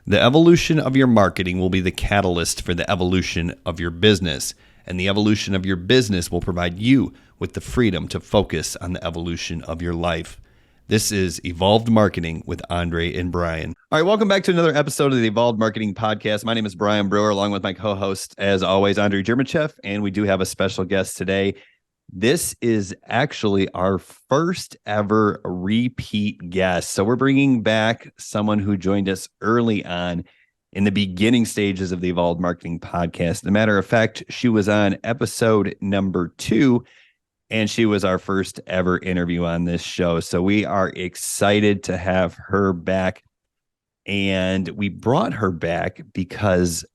The evolution of your marketing will be the catalyst for the evolution of your business, and the evolution of your business will provide you with the freedom to focus on the evolution of your life. This is Evolved Marketing with Andre and Brian. All right, welcome back to another episode of the Evolved Marketing Podcast. My name is Brian Brewer, along with my co-host, as always, Andre Germachev, and we do have a special guest today. This is actually our first ever repeat guest. So we're bringing back someone who joined us early on in the beginning stages of the Evolved Marketing Podcast. As a matter of fact, she was on episode number 2, and she was our first ever interview on this show. So we are excited to have her back. And we brought her back because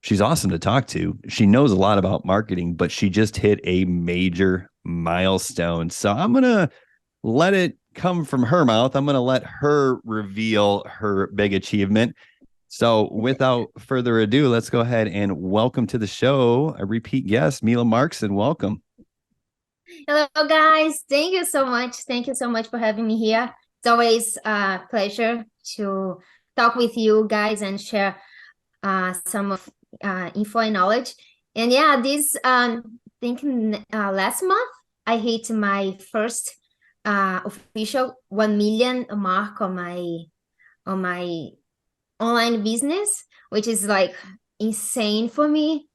she's awesome to talk to. She knows a lot about marketing, but she just hit a major milestone. So I'm going to let it come from her mouth. I'm going to let her reveal her big achievement. So without further ado, let's go ahead and welcome to the show a repeat guest, Mila Markson. Welcome. Hello, guys. Thank you so much. Thank you so much for having me here. It's always a pleasure to talk with you guys and share some of info and knowledge. And yeah, this last month I hit my first official 1 million mark on my online business, which is like insane for me.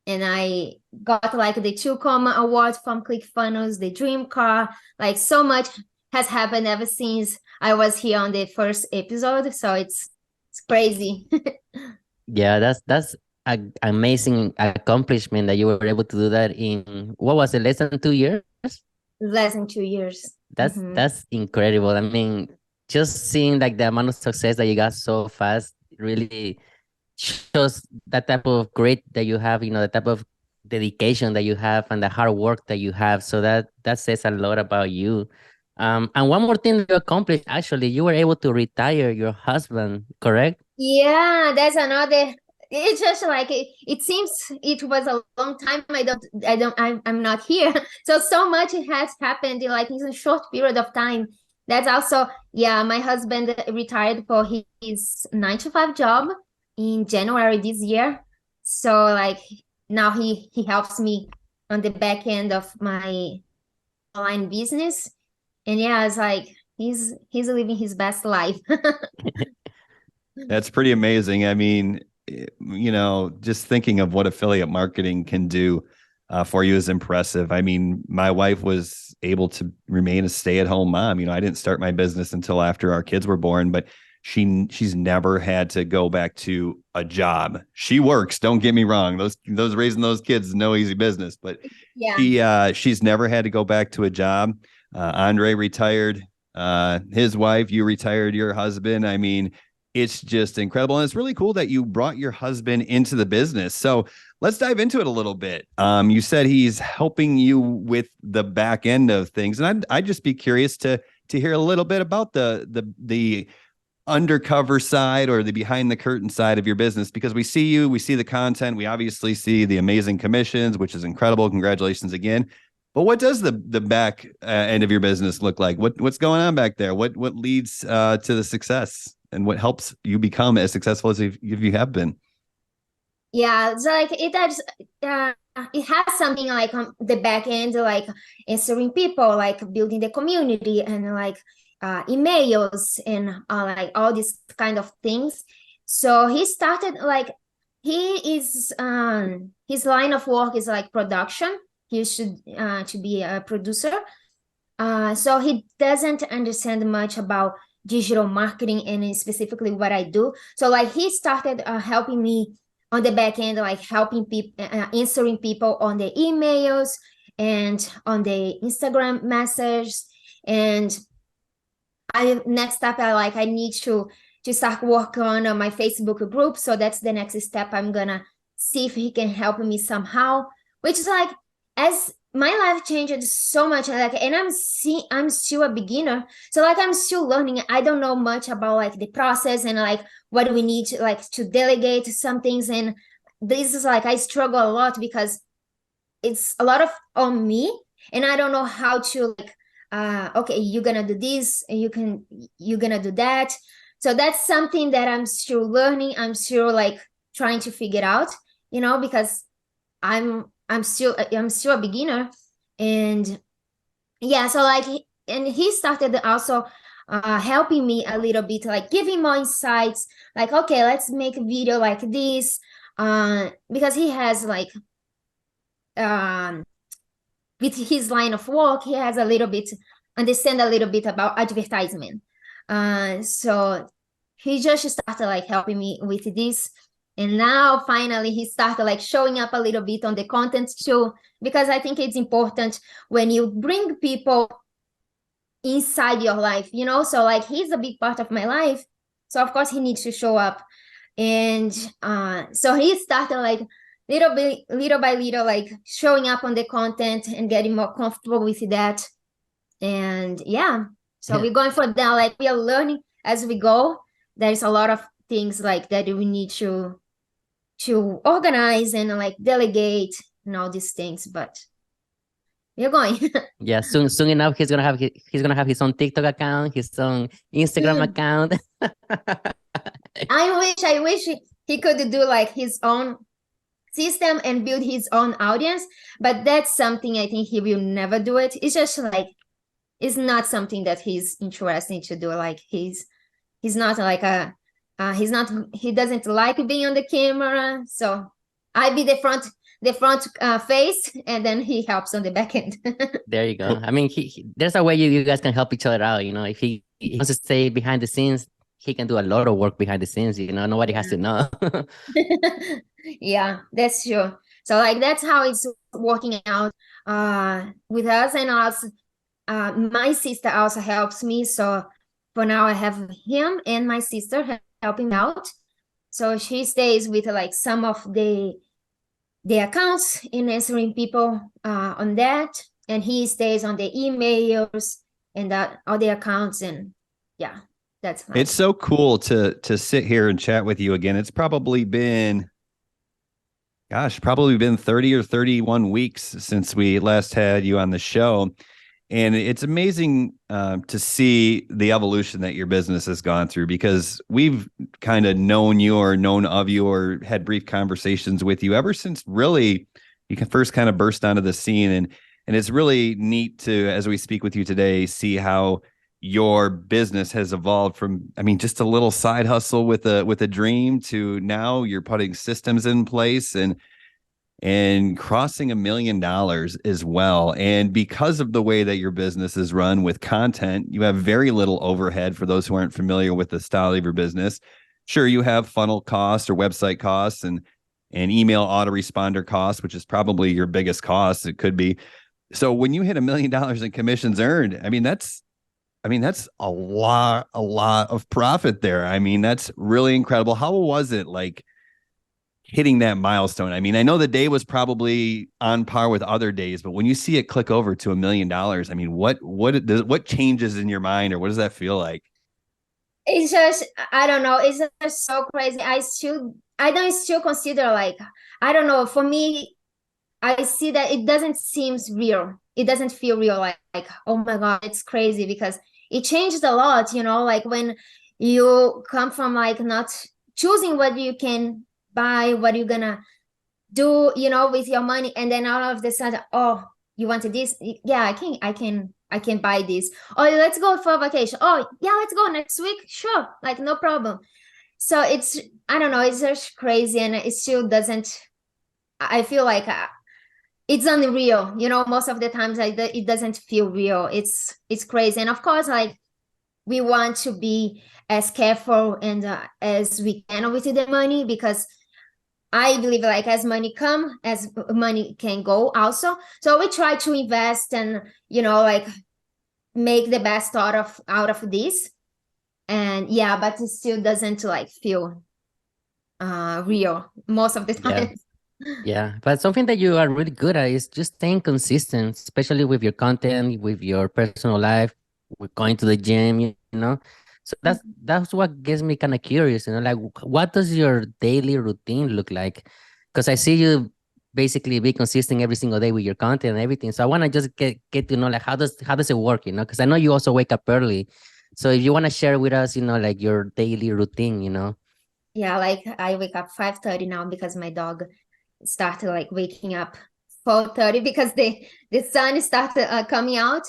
And I got like the 2 award from ClickFunnels, the dream car, like so much has happened ever since I was here on the first episode. So it's crazy. Yeah, that's an amazing accomplishment that you were able to do that in, what was it, less than 2 years? Less than 2 years. That's incredible. I mean, just seeing like the amount of success that you got so fast really shows that type of grit that you have, the type of dedication that you have and the hard work that you have. So that says a lot about you. And one more thing that you accomplished, actually, you were able to retire your husband, correct? Yeah, that's another. It's just like it seems it was a long time. I'm not here. So much has happened in like in a short period of time. That's also, yeah, my husband retired for his 9 to 5 job in January this year. So like now he helps me on the back end of my online business. And yeah, it's like he's living his best life. That's pretty amazing. I mean, just thinking of what affiliate marketing can do for you is impressive. I mean, my wife was able to remain a stay-at-home mom. I didn't start my business until after our kids were born, but she's never had to go back to a job. She works, don't get me wrong. Those raising those kids is no easy business, but yeah, she's never had to go back to a job. Andre retired, his wife, you retired your husband. I mean, it's just incredible. And it's really cool that you brought your husband into the business. So let's dive into it a little bit. You said he's helping you with the back end of things. And I'd just be curious to hear a little bit about the undercover side or the behind the curtain side of your business, because we see you, we see the content, we obviously see the amazing commissions, which is incredible. Congratulations again. But what does the back end of your business look like? What's going on back there? What leads to the success? And what helps you become as successful as if you have been? Yeah, it's like it has something like on the back end, like answering people, like building the community and like emails and like all these kind of things. So he started like he is his line of work is like production. He should to be a producer. So he doesn't understand much about digital marketing and specifically what I do. So like he started helping me on the back end, like helping people, answering people on the emails and on the Instagram messages. And next step, I need to start work on my Facebook group. So that's the next step. I'm gonna see if he can help me somehow, which is like, as my life changed so much, like, and I'm still a beginner, so like I'm still learning. I don't know much about like the process and like what we need to like to delegate some things, and this is like I struggle a lot because it's a lot of on me, and I don't know how to like okay, you're gonna do this, you're gonna do that. So that's something that I'm still learning. I'm still like trying to figure out, because I'm still a beginner. And yeah, so like and he started also helping me a little bit, like giving more insights, like, okay, let's make a video like this, because he has like with his line of work, he has understand a little bit about advertisement. So he just started like helping me with this. And now finally he started like showing up a little bit on the content too, because I think it's important when you bring people inside your life, so like he's a big part of my life. So of course he needs to show up. And so he started like little by little, like showing up on the content and getting more comfortable with that. And yeah, so we're going for that, like we are learning as we go. There's a lot of things like that we need to organize and like delegate and all these things, but we're going. Yeah, soon enough he's gonna have his own TikTok account, his own Instagram account. I wish he could do like his own system and build his own audience, but that's something I think he will never do it. It's just like, it's not something that he's interested to do. Like he's not like he doesn't like being on the camera. So I be the front face, and then he helps on the back end. There you go. I mean, there's a way you guys can help each other out. If he wants to stay behind the scenes, he can do a lot of work behind the scenes. Nobody has to know. Yeah, that's true. So like that's how it's working out with us. And also my sister also helps me. So for now I have him and my sister helping out. So she stays with like some of the accounts in answering people on that, and he stays on the emails and all the accounts. And yeah, that's nice. It's so cool to sit here and chat with you again. It's probably been 30 or 31 weeks since we last had you on the show. And it's amazing to see the evolution that your business has gone through, because we've kind of known you or known of you or had brief conversations with you ever since really you can first kind of burst onto the scene. And it's really neat to, as we speak with you today, see how your business has evolved from, just a little side hustle with a dream to now you're putting systems in place and crossing $1 million as well. And because of the way that your business is run with content, you have very little overhead. For those who aren't familiar with the style of your business, sure, you have funnel costs or website costs and email autoresponder costs, which is probably your biggest cost. It could be. So when you hit $1 million in commissions earned, that's a lot of profit there. That's really incredible. How was it like hitting that milestone? I know the day was probably on par with other days, but when you see it click over to $1 million, what changes in your mind, or what does that feel like? It's just, I don't know. It's just so crazy. I don't still consider like, I don't know. For me, I see that it doesn't seem real. It doesn't feel real. Like, oh my God, it's crazy, because it changed a lot, like when you come from like not choosing what you can buy, what you're gonna do, with your money, and then all of a sudden, oh, you wanted this? Yeah, I can buy this. Oh, let's go for a vacation. Oh yeah, let's go next week. Sure, like no problem. So it's, I don't know, it's just crazy, and it still doesn't, I feel like it's unreal, most of the times it doesn't feel real. It's crazy. And of course, like we want to be as careful and as we can with the money, because I believe like as money come, as money can go also. So we try to invest and, like make the best out of this. And yeah, but it still doesn't like feel real most of the time. Yeah, but something that you are really good at is just staying consistent, especially with your content, with your personal life, with going to the gym, So that's what gets me kind of curious, like what does your daily routine look like? Because I see you basically be consistent every single day with your content and everything. So I want to just get to know like how does it work, because I know you also wake up early. So if you want to share with us, like your daily routine, Yeah, like I wake up 5:30 now because my dog started like waking up 4:30 because the sun started coming out.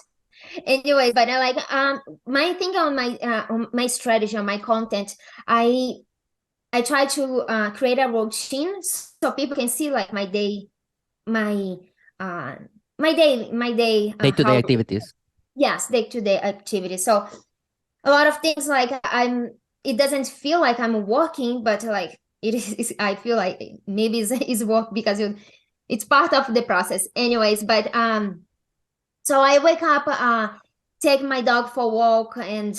Anyways, but I like my thing on my strategy on my content, I try to create a routine so people can see like my day, my uh my day day-to-day how activities. yes, day-to-day activity. So a lot of things like it doesn't feel like I'm working, but like it is I feel like maybe it's work because it's part of the process. Anyways, but so I wake up, take my dog for a walk, and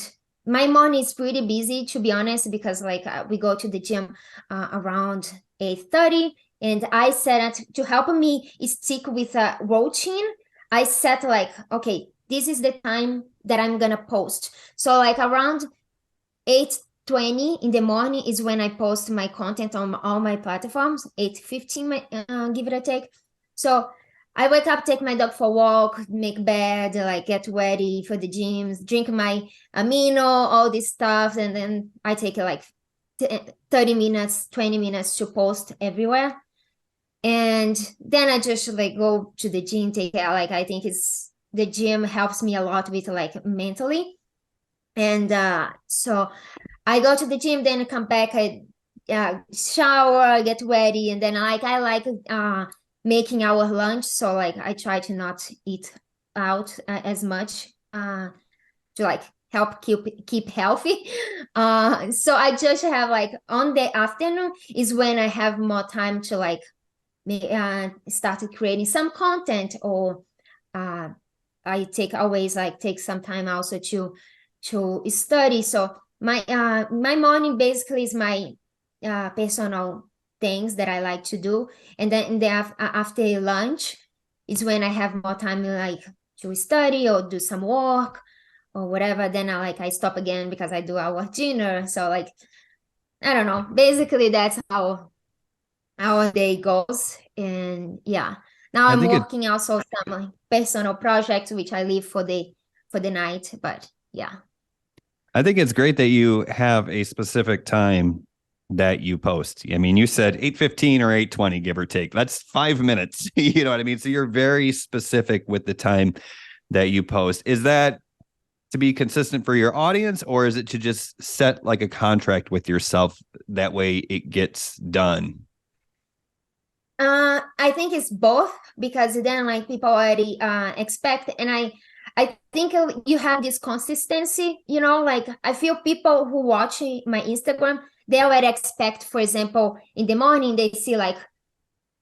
my morning is pretty busy, to be honest, because like we go to the gym around 8:30, and I set it to help me stick with a routine. I set like, okay, this is the time that I'm gonna post. So like around 8:20 in the morning is when I post my content on all my platforms. 8:15, give it a take. So I wake up, take my dog for a walk, make bed, like get ready for the gyms, drink my amino, all this stuff, and then I take like 30 minutes, 20 minutes to post everywhere. And then I just like go to the gym, take care. Like I think the gym helps me a lot with like mentally. And so I go to the gym, then I come back, I shower, get ready, and then I like making our lunch. So like I try to not eat out as much to like help keep healthy. So I just have like on the afternoon is when I have more time to like started creating some content, or I take some time also to study. So my morning basically is my personal things that I like to do, and then after lunch is when I have more time like to study or do some work or whatever. Then I stop again because I do our dinner. So like I don't know. Basically, that's how our day goes. And yeah, now I I'm think it working also some like personal projects which I leave for the night. But yeah. I think it's great that you have a specific time that you post. I mean, you said 8:15 or 8:20, give or take. That's 5 minutes. You know what I mean? So you're very specific with the time that you post. Is that to be consistent for your audience, or is it to just set like a contract with yourself that way it gets done? I think it's both, because then like people already expect, and I think you have this consistency, like I feel people who watch my Instagram, they already expect, for example, in the morning they see like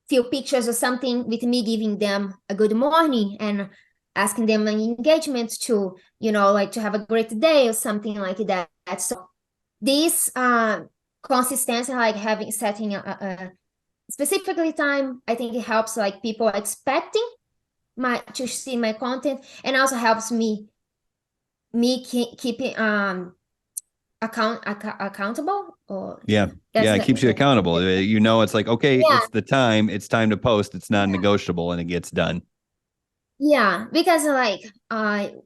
few pictures or something with me giving them a good morning and asking them an engagement to, like to have a great day or something like that. So this consistency, like setting a specifically time, I think it helps like people expecting to see my content, and also helps me keeping accountable, or Yeah. that's Yeah. It not keeps you accountable. You know, it's like, okay, yeah. it's time to post. It's non-negotiable and it gets done. Yeah, because like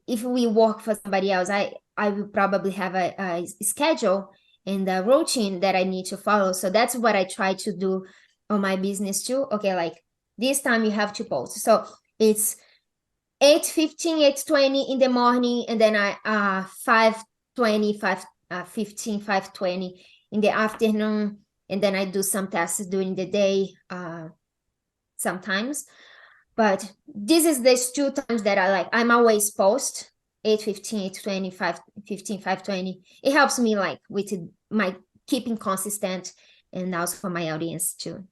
if we work for somebody else, I will probably have a schedule and a routine that I need to follow. So that's what I try to do on my business too. Okay, like this time you have to post. So it's 8:15, 8:20 in the morning, and then I 5:20, 5:15, 5:20 in the afternoon, and then I do some tasks during the day sometimes. But this is these two times that I'm always post 8:15, 8:20, 5:15, 5:20. It helps me like with my keeping consistent, and also for my audience too.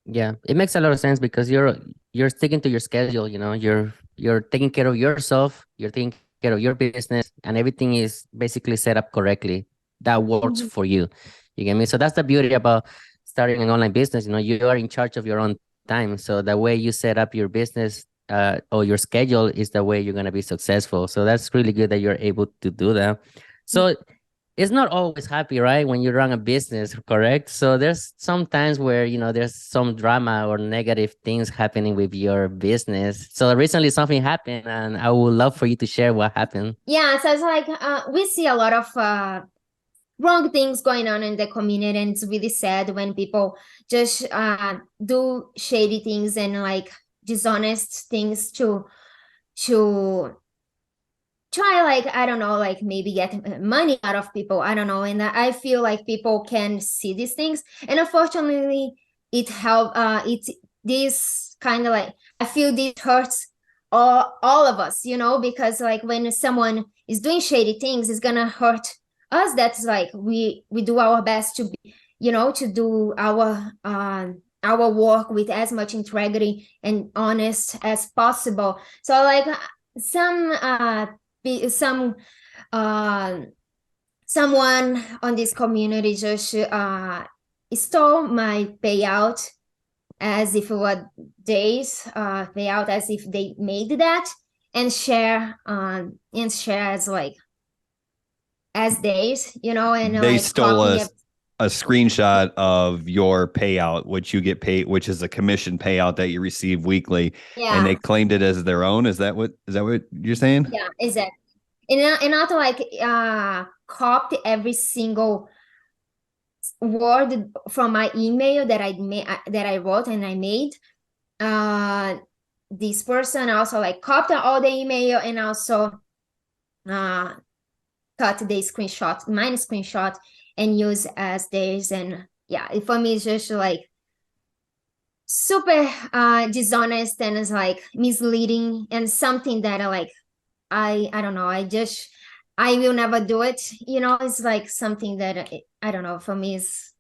Yeah, it makes a lot of sense because you're sticking to your schedule, you're taking care of yourself, you're taking care of your business, and everything is basically set up correctly. That works Mhm. for you. You get me? So that's the beauty about starting an online business. You are in charge of your own time. So the way you set up your business or your schedule is the way you're gonna be successful. So that's really good that you're able to do that. So it's not always happy, right? When you run a business, correct? So there's some times where, there's some drama or negative things happening with your business. So recently something happened and I would love for you to share what happened. Yeah, so it's like we see a lot of wrong things going on in the community, and it's really sad when people just do shady things and like dishonest things to try, like, I don't know, like maybe get money out of people, I don't know. And I feel like people can see these things, and unfortunately it's this kind of like, I feel this hurts all of us, because like when someone is doing shady things, it's gonna hurt us. That's like we do our best to be, to do our work with as much integrity and honest as possible. So like some some someone on this community just stole my payout as if it were days payout, as if they made that, and share as like as days, and They like stole copying it. a screenshot of your payout, which you get paid, which is a commission payout that you receive weekly, and they Yeah, claimed it as their own. Is that what you're saying? yeah, exactly. And not like copy every single word from my email that I wrote and I made. This person also like copied all the email and also cut the screenshot, mine screenshot, and use as theirs. And yeah, for me it's just like super dishonest, and it's like misleading, and something that I don't know, I will never do it. It's like something that I don't know, for me is,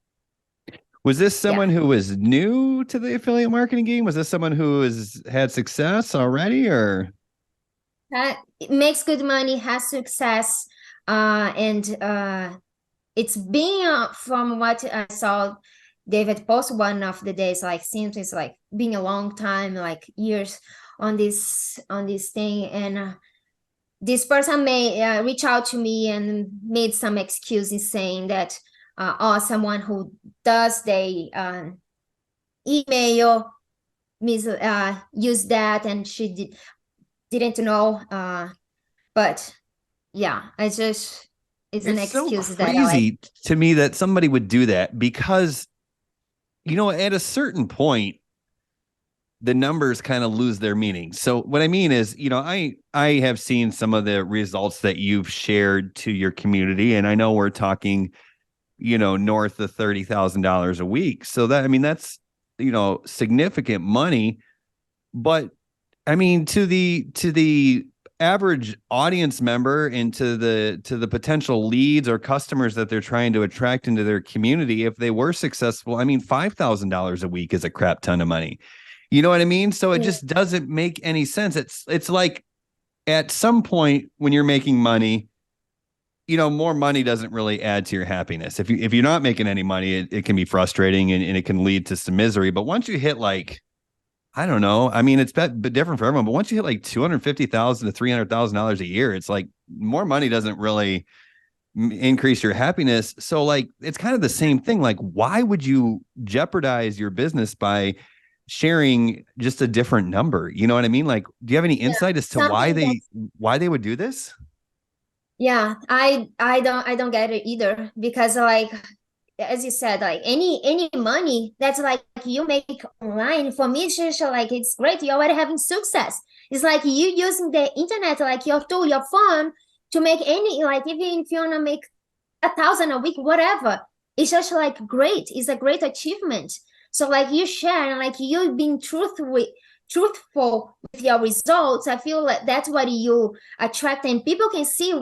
Was this yeah. someone who was new to the affiliate marketing game? Was this someone who has had success already, or? It makes good money, has success, and it's been from what I saw David post one of the days, like seems it's like been a long time, like years on this thing. And this person may reach out to me and made some excuses saying that someone who does the email use that, and she didn't know, but yeah, it's an It's so excuse that I like. crazy to me that somebody would do that because, at a certain point, the numbers kind of lose their meaning. So what I mean is, I have seen some of the results that you've shared to your community, and I know we're talking, north of $30,000 a week. So that's, significant money. But I mean, to the average audience member and to the potential leads or customers that they're trying to attract into their community, if they were successful, I mean, $5,000 a week is a crap ton of money. You know what I mean? So it Yeah. just doesn't make any sense. It's like at some point when you're making money, more money doesn't really add to your happiness. If you're not making any money, it can be frustrating and it can lead to some misery. But once you hit like, I don't know, I mean, it's bit different for everyone, but once you hit like $250,000 to $300,000 a year, it's like more money doesn't really increase your happiness. So like, it's kind of the same thing. Like, why would you jeopardize your business by sharing just a different number? You know what I mean? Like, do you have any insight as to Something that, why they would do this? yeah, I don't get it either, because like as you said, like any money that's like you make online, for me it's just like it's great, you're already having success. It's like you using the internet, like your tool, your phone, to make any, like even if you want to make 1,000 a week, whatever, it's just like great, it's a great achievement. So like you share, and like you being truthful with your results, I feel like that's what you attract, and people can see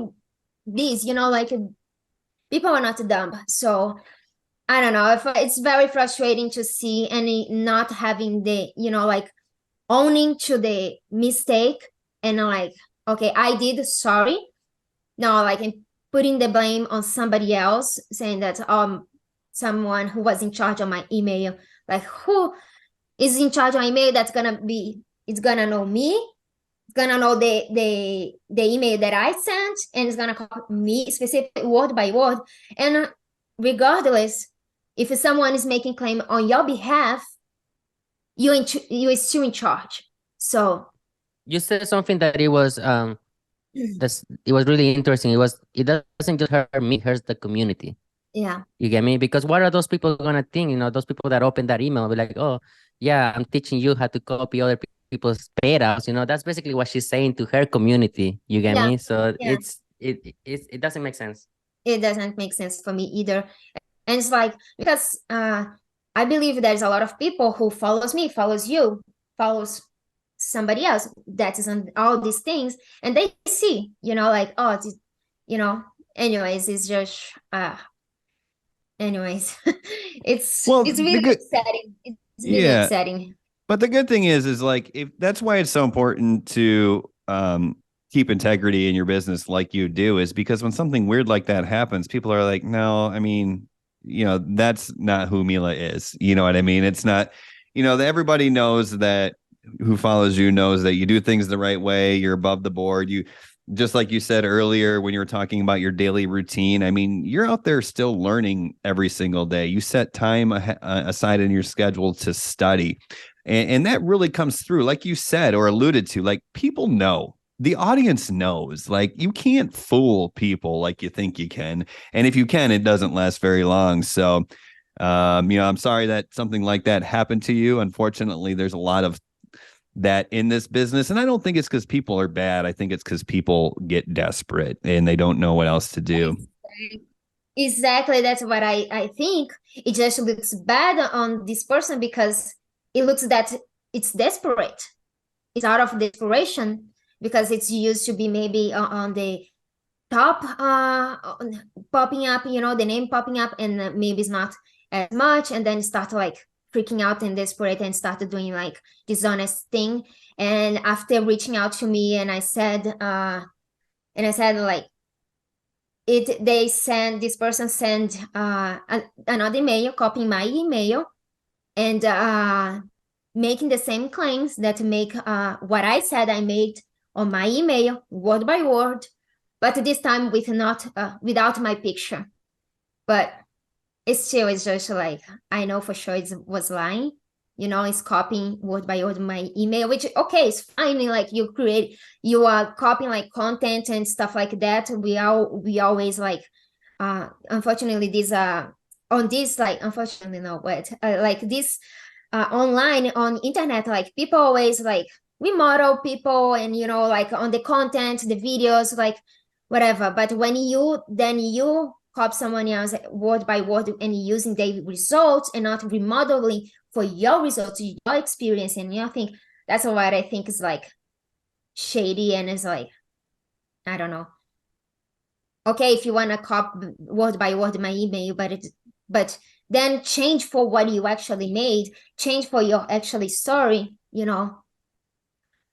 this, like people are not dumb. So I don't know, if it's very frustrating to see any not having the, like owning to the mistake, and like, okay, I did, sorry. No, like putting the blame on somebody else, saying that someone who was in charge of my email, like who is in charge of my email, it's gonna know me. gonna know the email that I sent, and it's gonna copy me specifically word by word. And regardless, if someone is making claim on your behalf, you're still in charge. So You said something that it was really interesting. It doesn't just hurt me, it hurts the community. yeah, You get me? Because what are those people gonna think? Those people that open that email be like, oh, yeah, I'm teaching you how to copy other people's payouts. That's basically what she's saying to her community. You get yeah, me? So yeah. it doesn't make sense. It doesn't make sense for me either. And it's like, because I believe there's a lot of people who follows me, follows you, follows somebody else that is on all these things, and they see, like, oh, anyways, it's just anyways, Well, it's the really good, upsetting. It's really yeah. upsetting. But the good thing is like, if that's why it's so important to keep integrity in your business, like you do, is because when something weird like that happens, people are like, no, I mean, that's not who Mila is. You know what I mean? It's not, everybody knows that, who follows you knows that you do things the right way. You're above the board. You, just like you said earlier when you were talking about your daily routine, I mean, you're out there still learning every single day. You set time aside in your schedule to study. And that really comes through, like you said or alluded to, like, people know. The audience knows. Like, you can't fool people like you think you can. And if you can, it doesn't last very long. So, I'm sorry that something like that happened to you. Unfortunately, there's a lot of that in this business. And I don't think it's because people are bad. I think it's because people get desperate and they don't know what else to do. Exactly, that's what I think. It just looks bad on this person because it looks that it's desperate. It's out of desperation because it's used to be maybe on the top popping up, the name popping up, and maybe it's not as much, and then start like freaking out and desperate and started doing like dishonest thing. And after reaching out to me, and I said like, this person sent another email copying my email and making the same claims that make what I said I made on my email word by word, but this time without my picture. But it's just like, I know for sure it was lying. It's copying word by word my email, which, okay, it's fine. Like, you are copying like content and stuff like that. We always like, unfortunately, unfortunately, no, but like this online on internet, like, people always like, we model people and like on the content, the videos, like whatever. But when you copy someone else word by word and using their results and not remodeling for your results, your experience, and your thing, that's what I think is like shady. And it's like, I don't know. Okay, if you want to copy word by word my email, but then change for what you actually made, change for your actually story.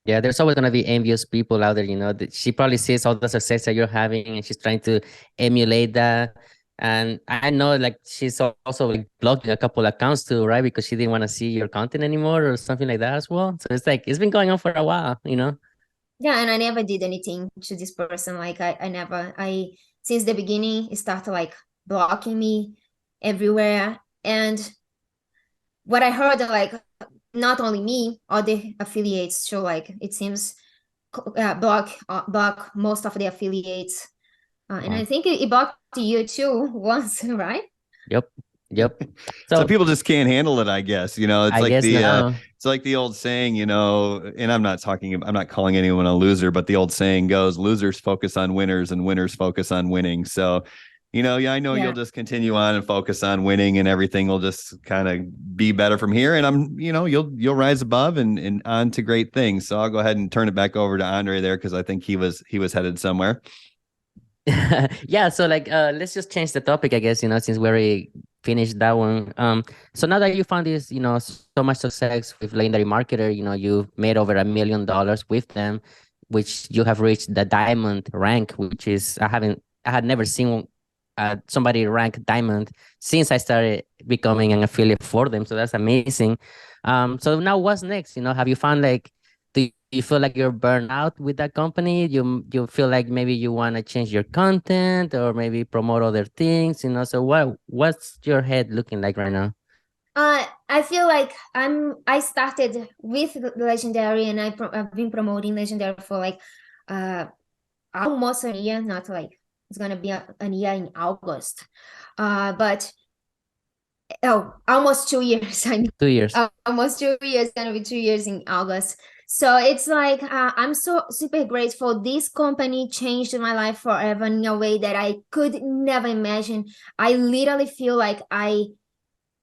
Yeah, there's always gonna be envious people out there, that she probably sees all the success that you're having and she's trying to emulate that. And I know like she's also like blocking a couple accounts too, right? Because she didn't want to see your content anymore or something like that as well. So it's like it's been going on for a while. Yeah, and I never did anything to this person. Like, I since the beginning, it started like blocking me everywhere. And what I heard, like, not only me, other affiliates too, like, it seems block most of the affiliates. And I Wow. think it blocked you too once, right? Yep. Yep. So So people just can't handle it, I guess. It's I like guess now. it's like the old saying, and I'm not calling anyone a loser, but the old saying goes, losers focus on winners and winners focus on winning. So, yeah, I know Yeah. you'll just continue on and focus on winning, and everything will just kind of be better from here. And you'll rise above and on to great things. So I'll go ahead and turn it back over to Andre there, because I think he was headed somewhere. Yeah, so like let's just change the topic, I guess, since we already finished that one. So now that you found this, so much success with Legendary Marketer, you've made over $1 million with them, which you have reached the diamond rank, which is I had never seen somebody rank diamond since I started becoming an affiliate for them. So that's amazing. So now what's next? Have you found like do you feel like you're burned out with that company? You feel like maybe you want to change your content or maybe promote other things, you know? So what's your head looking like right now? I feel like I started with Legendary, and I've been promoting Legendary for like almost a year, not like it's gonna be a year in August. But almost 2 years. 2 years. Almost 2 years, gonna be 2 years in August. So it's like I'm so super grateful. This company changed my life forever in a way that I could never imagine. I literally feel like I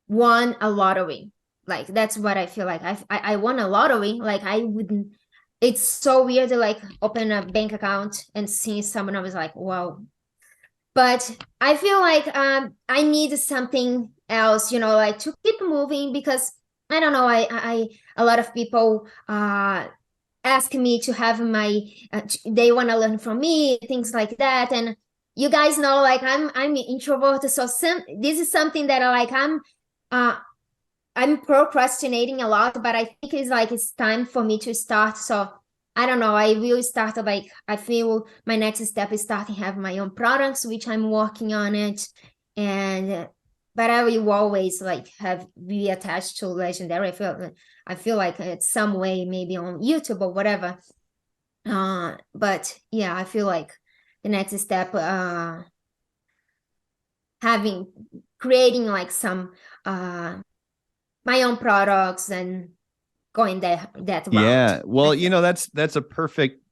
won a lottery. Like that's what I feel like. I won a lottery. Like I wouldn't. It's so weird to like open a bank account and see someone. I was like, wow. But I feel like I need something else, you know, like to keep moving, because I don't know. I a lot of people ask me to have my. They want to learn from me, things like that, and you guys know, like I'm introverted, so this is something that I'm procrastinating a lot, but I think it's time for me to start. So I don't know. I will start, like I feel my next step is starting have my own products, which I'm working on it, and but I will always like be attached to Legendary. I feel like it's some way maybe on YouTube or whatever. But yeah, I feel like the next step creating like some my own products and going that route. Yeah. Well, you know, that's a perfect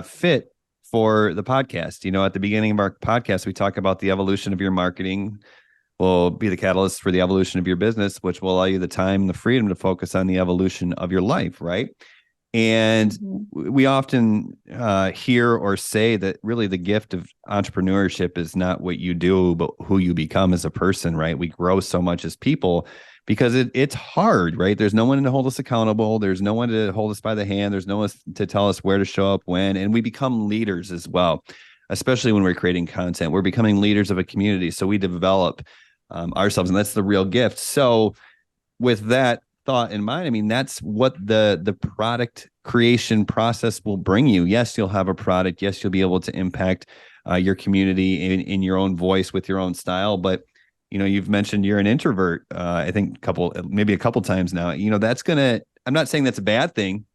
fit for the podcast. You know, at the beginning of our podcast, we talk about the evolution of your marketing will be the catalyst for the evolution of your business, which will allow you the time and the freedom to focus on the evolution of your life, right? And we often hear or say that really the gift of entrepreneurship is not what you do, but who you become as a person, right? We grow so much as people because it's hard, right? There's no one to hold us accountable. There's no one to hold us by the hand. There's no one to tell us where to show up when. And we become leaders as well, especially when we're creating content. We're becoming leaders of a community. So we develop ourselves, and that's the real gift. So with that thought in mind, I mean, that's what the product creation process will bring you. Yes, you'll have a product. Yes, you'll be able to impact your community in your own voice with your own style. But you know, you've mentioned you're an introvert. I think maybe a couple times now. You know, I'm not saying that's a bad thing,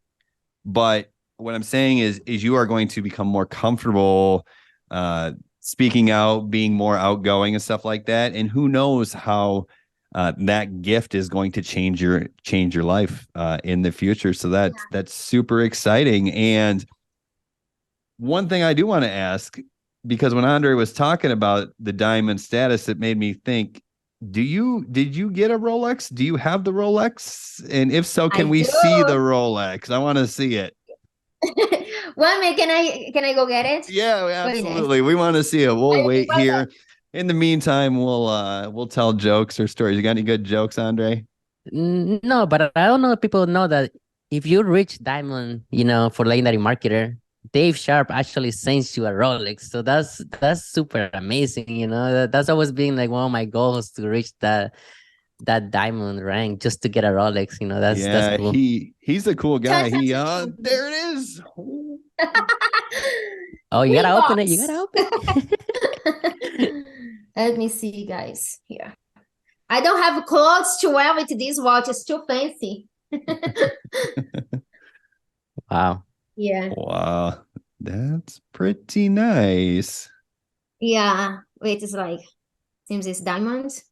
but what I'm saying is you are going to become more comfortable speaking out, being more outgoing and stuff like that. And who knows how that gift is going to change your life in the future. So that's super exciting. And one thing I do want to ask, because when Andre was talking about the diamond status, it made me think, did you get a Rolex? Do you have the Rolex? And if so, can we see the Rolex? I want to see it. Well, can I go get it? Yeah, absolutely. We want to see it. We'll wait here. In the meantime, we'll tell jokes or stories. You got any good jokes, Andre? No, but I don't know if people know that if you reach diamond, you know, for legendary marketer, Dave Sharp actually sends you a Rolex. So that's super amazing, you know. That's always been like one of my goals to reach that diamond rank just to get a Rolex, you know. That's cool. He's a cool guy. There it is. Oh, you gotta open it. You gotta open it. Let me see, guys. Here. I don't have clothes to wear with this watch. It's too fancy. Wow. Yeah. Wow. That's pretty nice. Yeah. Wait, it's like, seems it's diamonds.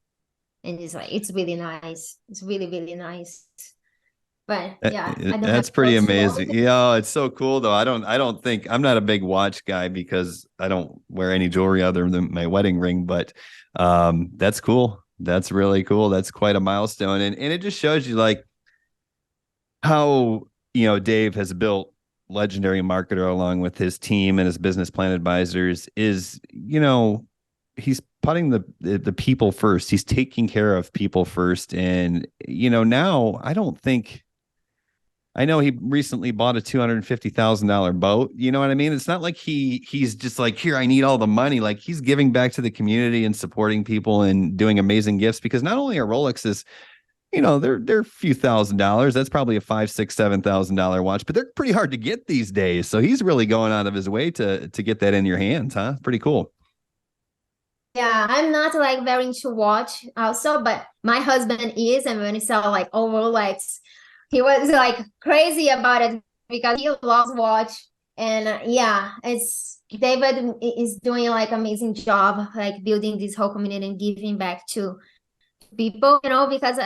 And it's like, it's really nice. It's really, really nice. But yeah, that's pretty amazing. Yeah, it's so cool though. I don't think I'm not a big watch guy because I don't wear any jewelry other than my wedding ring, but that's cool. That's really cool. That's quite a milestone. And it just shows you like how, you know, Dave has built Legendary Marketer along with his team and his business plan advisors is, you know, he's putting the people first. He's taking care of people first. And, you know, now I know he recently bought a $250,000 boat. You know what I mean? It's not like he's just like, here, I need all the money. Like he's giving back to the community and supporting people and doing amazing gifts, because not only are Rolexes they're a few $1,000s. That's probably a $5, $6, $7,000 watch, but they're pretty hard to get these days. So he's really going out of his way to get that in your hands, huh? Pretty cool. Yeah, I'm not like very into watch also, but my husband is, and when he saw like all Rolex, he was like crazy about it because he loves watch. And yeah, it's David is doing like amazing job like building this whole community and giving back to people, because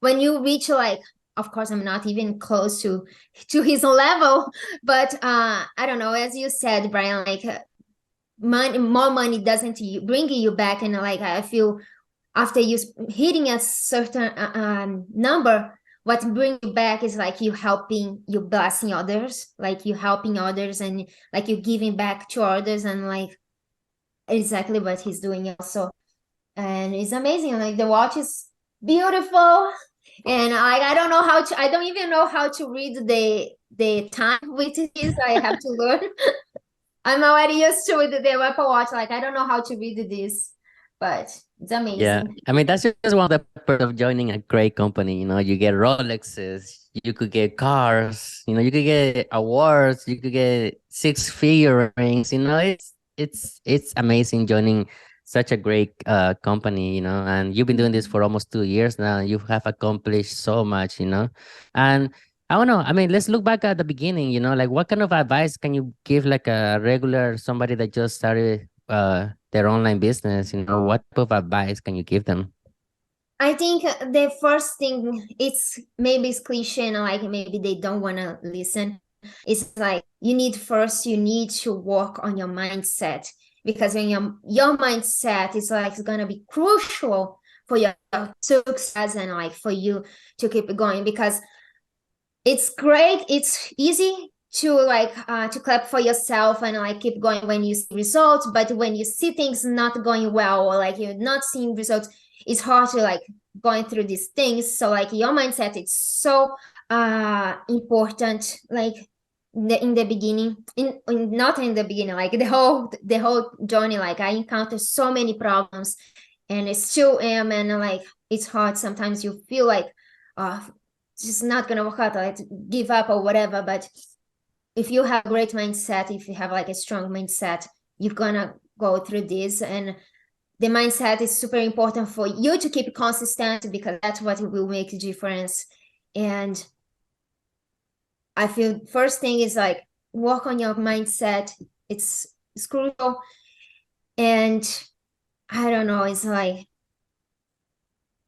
when you reach like, of course I'm not even close to his level, but I don't know, as you said, Brian, like more money doesn't bring you back, and like I feel after you hitting a certain number, what bring you back is like you blessing others, like you helping others, and like you giving back to others, and like exactly what he's doing also. And it's amazing, like the watch is beautiful, and I don't know how to, I don't even know how to read the time with this. I have to learn. I'm already used to the Apple Watch. Like I don't know how to read this, but it's Yeah, amazing. I mean that's just one of the perks of joining a great company. You get Rolexes, you could get cars, you could get awards, you could get six-figure rings. It's amazing joining such a great company. And you've been doing this for almost 2 years now. You have accomplished so much. And I don't know. I mean, let's look back at the beginning. Like what kind of advice can you give like a regular somebody that just started their online business? What type of advice can you give them? I think the first thing, it's cliche and like maybe they don't want to listen. It's like you need to work on your mindset, because when your mindset is like it's gonna be crucial for your success and like for you to keep going, because it's great, it's easy to like to clap for yourself and like keep going when you see results, but when you see things not going well or like you're not seeing results, it's hard to like going through these things. So like your mindset is so important, like in the beginning, not in the beginning, like the whole journey. Like I encountered so many problems and I still am, and like it's hard sometimes. You feel like uh it's just not gonna work out, like give up or whatever. But if you have a great mindset, if you have like a strong mindset, you're gonna go through this. And the mindset is super important for you to keep consistent, because that's what will make a difference. And I feel first thing is like work on your mindset. It's crucial. And I don't know, it's like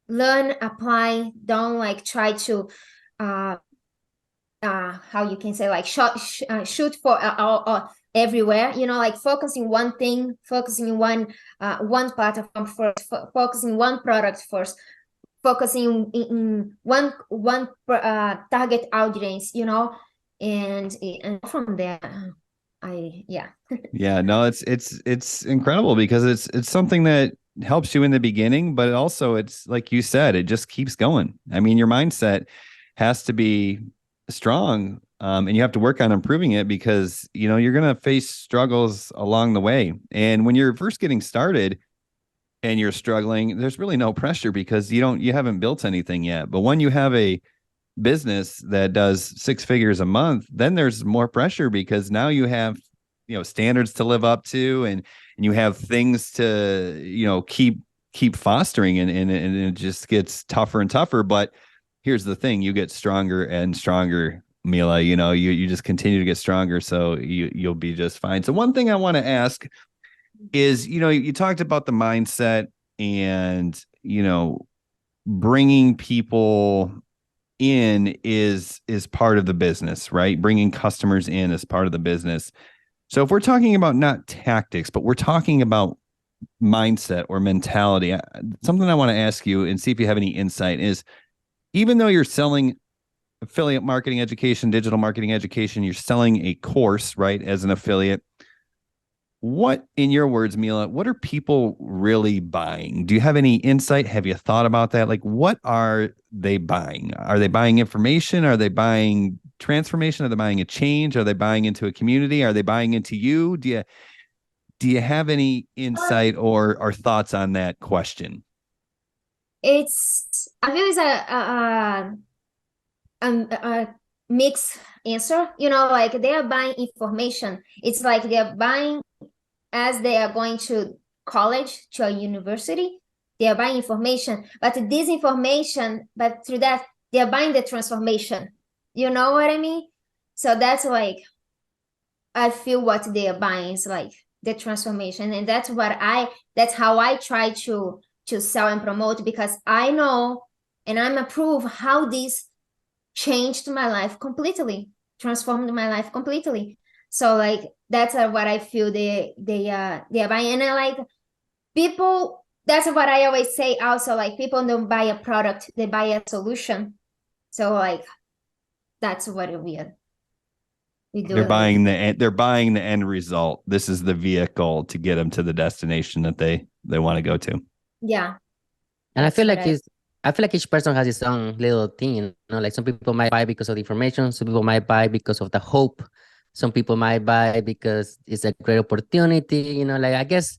learn, apply, don't like try to how you can say like shoot for everywhere, like focusing one thing, focusing one platform first, focusing one product first, focusing in one target audience, and from there yeah. Yeah, no, it's incredible because it's something that helps you in the beginning, but also it's like you said, it just keeps going. I mean, your mindset has to be strong, and you have to work on improving it because you're gonna face struggles along the way. And when you're first getting started and you're struggling, there's really no pressure because you haven't built anything yet. But when you have a business that does six figures a month, then there's more pressure because now you have standards to live up to, and you have things to keep fostering, and it just gets tougher and tougher. But here's the thing, you get stronger and stronger, Mila. You just continue to get stronger, so you'll be just fine. So one thing I want to ask is, you talked about the mindset and bringing people in is part of the business, right? Bringing customers in is part of the business. So if we're talking about not tactics, but we're talking about mindset or mentality, something I want to ask you and see if you have any insight is, even though you're selling affiliate marketing education, digital marketing education, you're selling a course, right, as an affiliate. What, in your words, Mila, what are people really buying? Do you have any insight? Have you thought about that? Like, what are they buying? Are they buying information? Are they buying transformation? Are they buying a change? Are they buying into a community? Are they buying into you? Do you have any insight or thoughts on that question? It's I feel it's a mixed answer. You know, like they are buying information. It's like they are buying as they are going to college, to a university. They are buying information, but this information, but through that, they are buying the transformation. You know what I mean? So that's like, I feel what they are buying is like the transformation. And that's how I try to sell and promote, because I know and I'm approved how this changed my life completely, transformed my life completely. So like that's what I feel they are buying. And I like people, that's what I always say also, like people don't buy a product, they buy a solution. So like that's what we do. They're buying the end result. This is the vehicle to get them to the destination that they want to go to. Yeah. And I feel like each person has its own little thing, you know, like some people might buy because of the information, some people might buy because of the hope, some people might buy because it's a great opportunity, you know, like I guess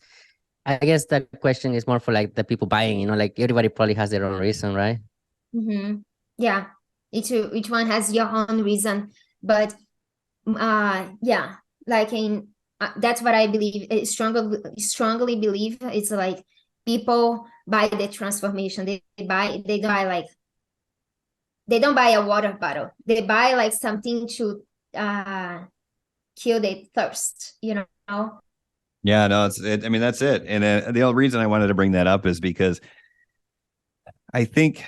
that question is more for like the people buying, you know, like everybody probably has their own reason, right? Mm-hmm. Yeah. Each one has your own reason, but yeah, like in that's what I believe. I strongly believe it's like people buy the transformation. They don't buy a water bottle. They buy like something to kill their thirst, you know? Yeah, no, I mean, that's it. And the only reason I wanted to bring that up is because I think,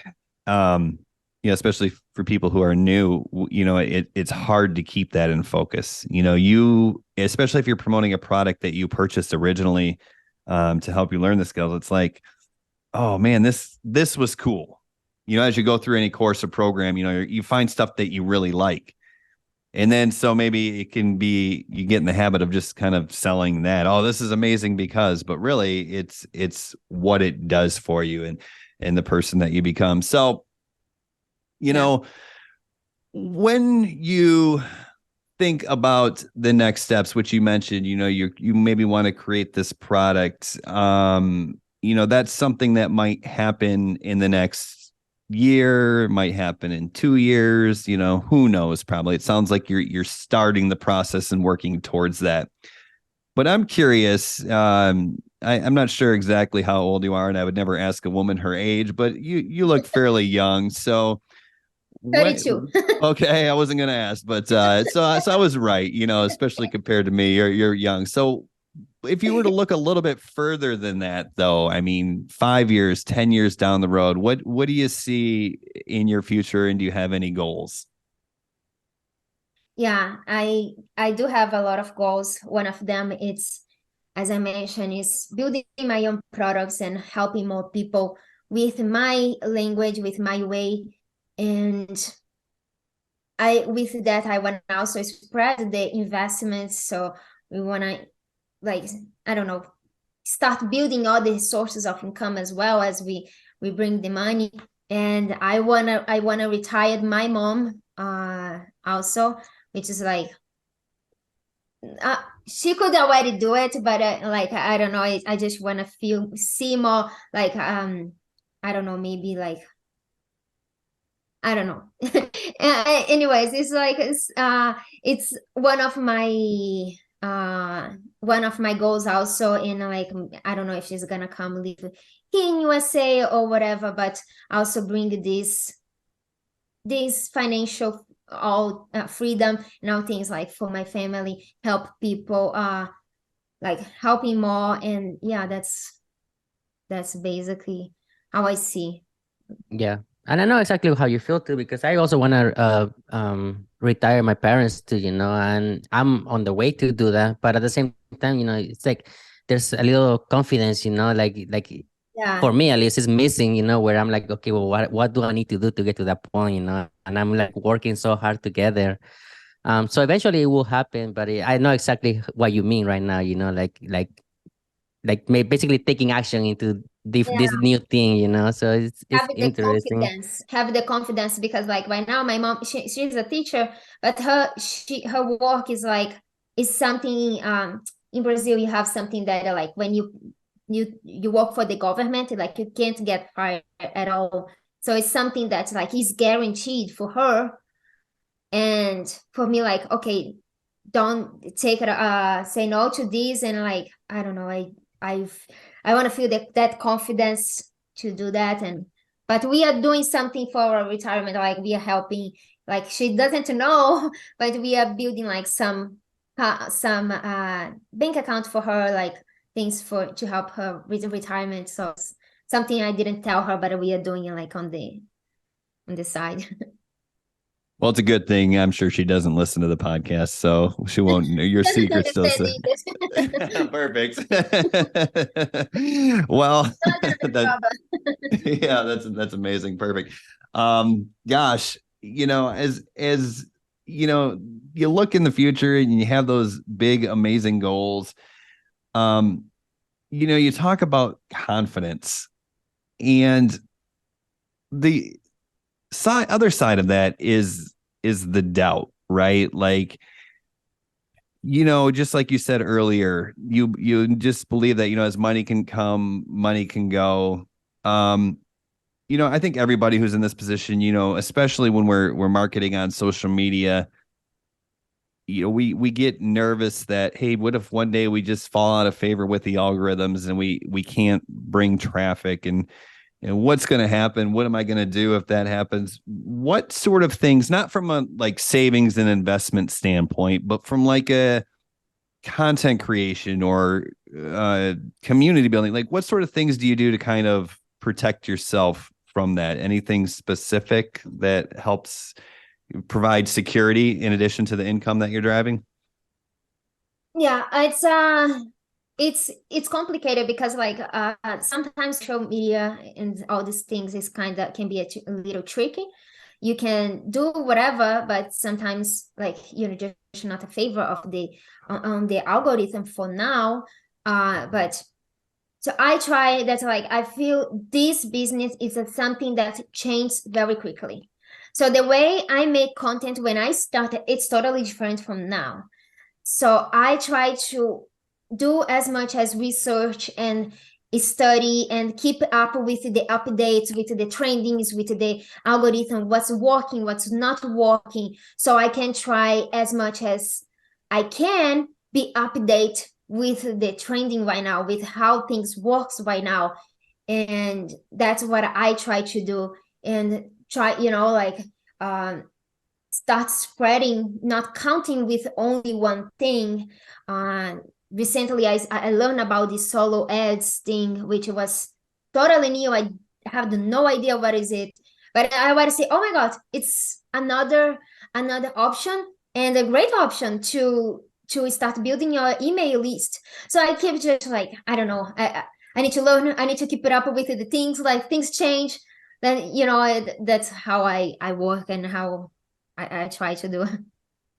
you know, especially for people who are new, you know, it's hard to keep that in focus. You know, especially if you're promoting a product that you purchased originally to help you learn the skills, it's like, oh man, this was cool. You know, as you go through any course or program, you know, you find stuff that you really like. And then so maybe it can be you get in the habit of just kind of selling that. Oh, this is amazing because, but really it's what it does for you and the person that you become. So, you know, when you think about the next steps, which you mentioned, you know, you maybe want to create this product. You know, that's something that might happen in the next year, it might happen in 2 years, you know, who knows, probably. It sounds like you're starting the process and working towards that. But I'm curious, I'm not sure exactly how old you are, and I would never ask a woman her age, but you look fairly young. So 32. Okay, I wasn't gonna ask, but so I was right, you know, especially compared to me. You're young. So if you were to look a little bit further than that, though, I mean, 5 years, 10 years down the road, what do you see in your future, and do you have any goals? Yeah, I do have a lot of goals. One of them, it's, as I mentioned, is building my own products and helping more people with my language, with my way. And with that, I want to also spread the investments. So we want to, like, I don't know, start building all the sources of income as well as we bring the money. And I wanna retire my mom also, which is like she could already do it, but like I don't know, I just want to see more like I don't know, maybe like I don't know. Anyways, it's like it's one of my goals also. In like I don't know if she's gonna come live here in USA or whatever, but also bring this financial all freedom and all things like for my family, help people, like helping more. And yeah, that's basically how I see. Yeah. And I know exactly how you feel too, because I also want to retire my parents too, you know, and I'm on the way to do that. But at the same time, you know, it's like there's a little confidence, you know, like Yeah, for me at least it's missing, you know, where I'm like, okay, well, what do I need to do to get to that point, you know? And I'm like working so hard to get there. So eventually it will happen, but I know exactly what you mean right now, you know, basically taking action into this new thing, you know. So it's interesting. have the confidence, because like right now my mom, she's a teacher, but her work is like is something in Brazil you have something that like when you work for the government, like you can't get fired at all. So it's something that's like is guaranteed for her. And for me, like, okay, don't take it, say no to this. And like, I don't know, I want to feel that confidence to do that. And but we are doing something for our retirement, like we are helping, like she doesn't know, but we are building like some bank account for her, like things to help her with the retirement. So it's something I didn't tell her, but we are doing it like on the side. Well, it's a good thing. I'm sure she doesn't listen to the podcast, so she won't know your Doesn't secrets. Still, understand English. perfect. Well, Not gonna be a that, problem. yeah, that's amazing. Perfect. Gosh, as you look in the future and you have those big, amazing goals. You talk about confidence, and the other side of that is the doubt, right? Like, just like you said earlier, you just believe that, as money can come, money can go. I think everybody who's in this position, especially when we're marketing on social media, we get nervous that, hey, what if one day we just fall out of favor with the algorithms and we can't bring traffic, and what's going to happen? What am I going to do if that happens? What sort of things, not from a like savings and investment standpoint, but from like a content creation or community building, like what sort of things do you do to kind of protect yourself from that? Anything specific that helps provide security in addition to the income that you're driving? Yeah, it's complicated because like sometimes social media and all these things is kind of can be a little tricky. You can do whatever, but sometimes like just not a favor of the on the algorithm for now. But so I try that, like I feel this business is something that changes very quickly. So the way I make content when I started, it's totally different from now. So I try to do as much as research and study and keep up with the updates, with the trendings, with the algorithm, what's working, what's not working. So I can try as much as I can be update with the trending right now, with how things works right now. And that's what I try to do, and try, like start spreading, not counting with only one thing. Recently, I learned about the solo ads thing, which was totally new. I have no idea what is it, but I want to say, oh my God, it's another option, and a great option to start building your email list. So I keep just like, I don't know, I need to learn, I need to keep it up with the things, like things change. Then that's how I work and how I try to do.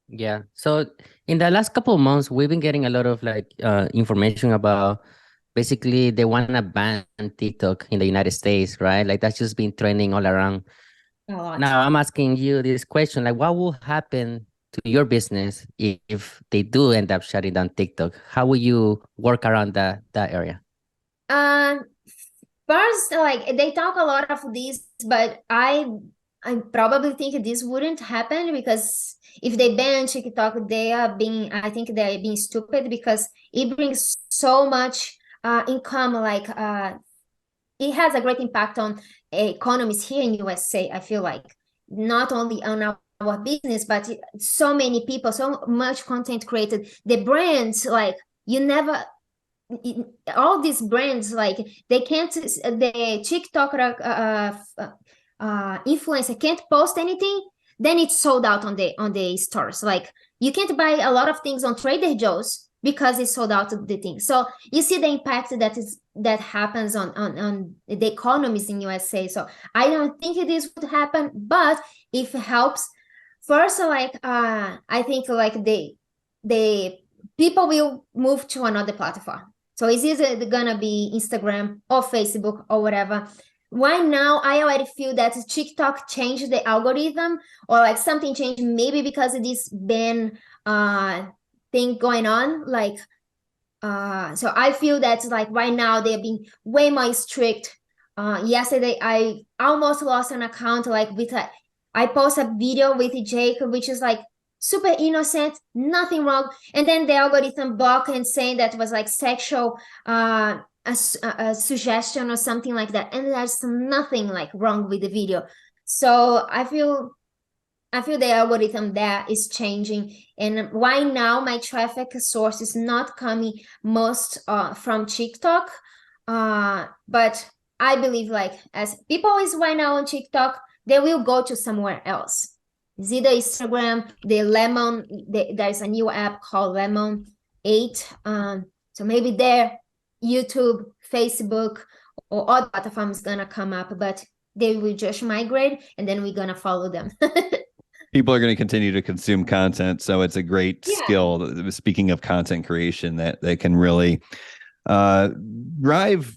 Yeah. So in the last couple of months, we've been getting a lot of like information about basically they want to ban TikTok in the United States, right? Like that's just been trending all around. A lot. Now I'm asking you this question, like what will happen to your business if they do end up shutting down TikTok? How will you work around that area? Um, First, like they talk a lot of this, but I probably think this wouldn't happen, because if they ban TikTok, I think they are being stupid, because it brings so much income. Like it has a great impact on economies here in USA. I feel like not only on our business, but so many people, so much content created. The brands, like you never all these brands, like they can't, the TikTok influencer can't post anything, then it's sold out on the stores. Like you can't buy a lot of things on Trader Joe's because it's sold out of the thing. So you see the impact that happens on the economies in USA. So I don't think this would happen, but if it helps, first, like I think like the people will move to another platform. So it's either gonna be Instagram or Facebook or whatever. Right now, I already feel that TikTok changed the algorithm, or like something changed, maybe because of this ban thing going on. So I feel that like right now they're being way more strict yesterday I almost lost an account, like I post a video with Jake, which is like super innocent, nothing wrong, and then the algorithm block and saying that was like sexual a suggestion or something like that, and there's nothing like wrong with the video. So I feel the algorithm there is changing, and why now my traffic source is not coming most from TikTok, but I believe like as people is right now on TikTok, they will go to somewhere else. It's either Instagram, there's a new app called Lemon 8. So maybe there, YouTube, Facebook, or other platforms gonna come up, but they will just migrate, and then we're gonna follow them. People are going to continue to consume content, so it's a great skill. Speaking of content creation, that can really drive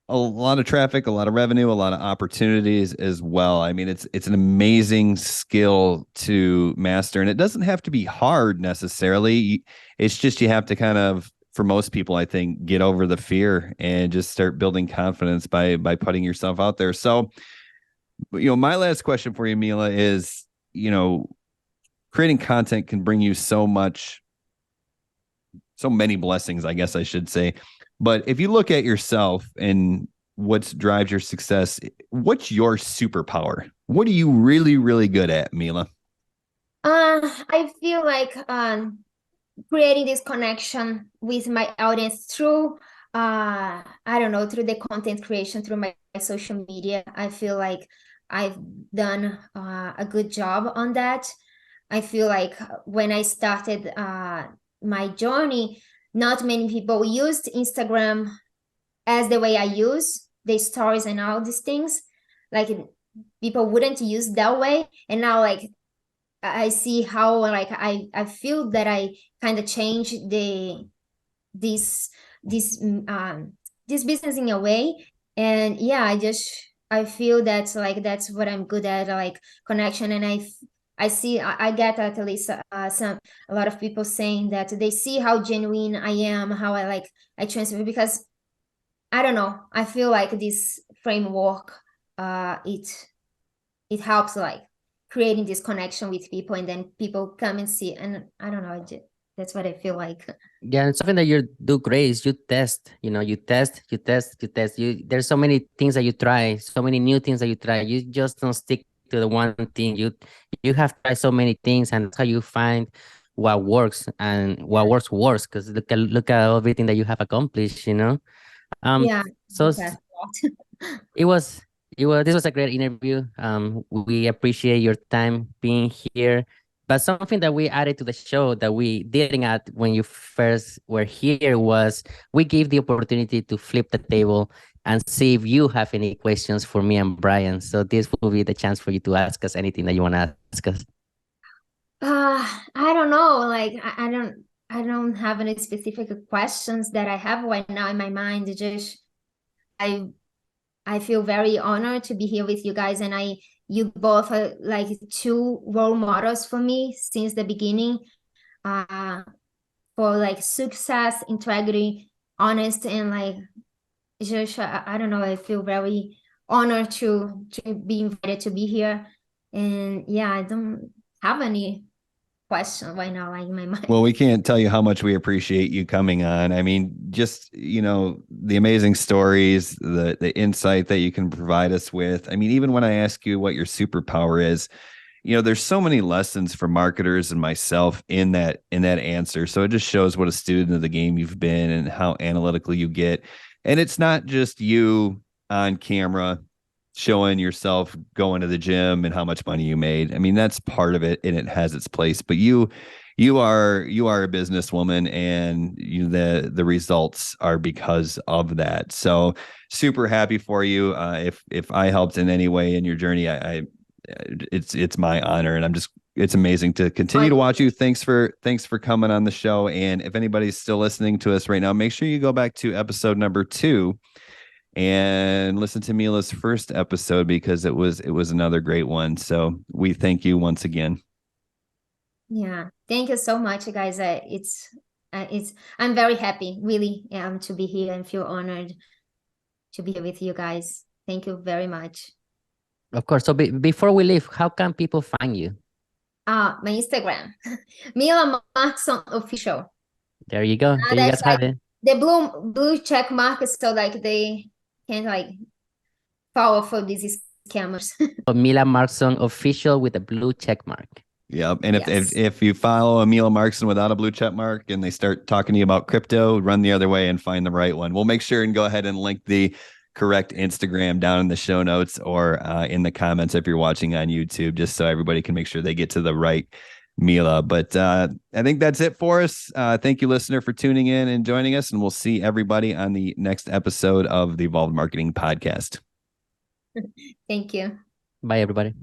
a lot of traffic, a lot of revenue, a lot of opportunities as well. I mean, it's an amazing skill to master, and it doesn't have to be hard necessarily. It's just you have to kind of, for most people, I think, get over the fear and just start building confidence by putting yourself out there. So, my last question for you, Mila, is, creating content can bring you so many blessings, I guess I should say. But if you look at yourself and what drives your success, what's your superpower? What are you really, really good at, Mila? I feel like creating this connection with my audience through I don't know, through the content creation, through my social media. I feel like I've done a good job on that. I feel like when I started my journey, not many people used Instagram as the way I use the stories and all these things. Like people wouldn't use that way, and now like I see how like I feel that I kind of changed this this business in a way. And yeah, I feel that's like that's what I'm good at, like connection. And I see I get at least a lot of people saying that they see how genuine I am, how I transfer, because I don't know, I feel like this framework it helps like creating this connection with people, and then people come and see, and I don't know, that's what I feel like. Yeah, and something that you do great is you test. You test, you test, you test. There's so many things that you try, so many new things that you try. You just don't stick to the one thing. You have tried so many things, and that's how you find what works and what works. Because look at everything that you have accomplished. Yeah, So that's it was this was a great interview. We appreciate your time being here. But something that we added to the show that we didn't add when you first were here was we gave the opportunity to flip the table and see if you have any questions for me and Brian. So this will be the chance for you to ask us anything that you want to ask us. I don't know, like I don't have any specific questions that I have right now in my mind. Just I feel very honored to be here with you guys, and you both are like two role models for me since the beginning, for like success, integrity, honest, and like just I don't know, I feel very honored to be invited to be here. And yeah, I don't have any question right now like in my mind. Well, we can't tell you how much we appreciate you coming on. I mean, just, the amazing stories, the insight that you can provide us with. I mean, even when I ask you what your superpower is, there's so many lessons for marketers and myself in that answer. So it just shows what a student of the game you've been and how analytical you get. And it's not just you on camera showing yourself going to the gym and how much money you made. I mean, that's part of it, and it has its place. But you are a businesswoman, and the results are because of that. So super happy for you. If I helped in any way in your journey, it's my honor, and it's amazing to continue to watch you. Thanks for coming on the show. And if anybody's still listening to us right now, make sure you go back to episode number 2 and listen to Mila's first episode, because it was another great one. So we thank you once again. Yeah, thank you so much, guys. I'm very happy, really, to be here and feel honored to be here with you guys. Thank you very much. Of course. So before we leave, how can people find you? My Instagram, Mila Markson official. There you go. There you guys That's have like it. the blue check mark, so like they can like follow for these scammers. So Mila Markson official with a blue check mark. Yep. And Yes. if you follow a Mila Markson without a blue check mark and they start talking to you about crypto, run the other way and find the right one. We'll make sure and go ahead and link the correct Instagram down in the show notes or in the comments if you're watching on YouTube, just so everybody can make sure they get to the right Mila. But I think that's it for us. Thank you, listener, for tuning in and joining us. And we'll see everybody on the next episode of the Evolved Marketing Podcast. Thank you. Bye, everybody.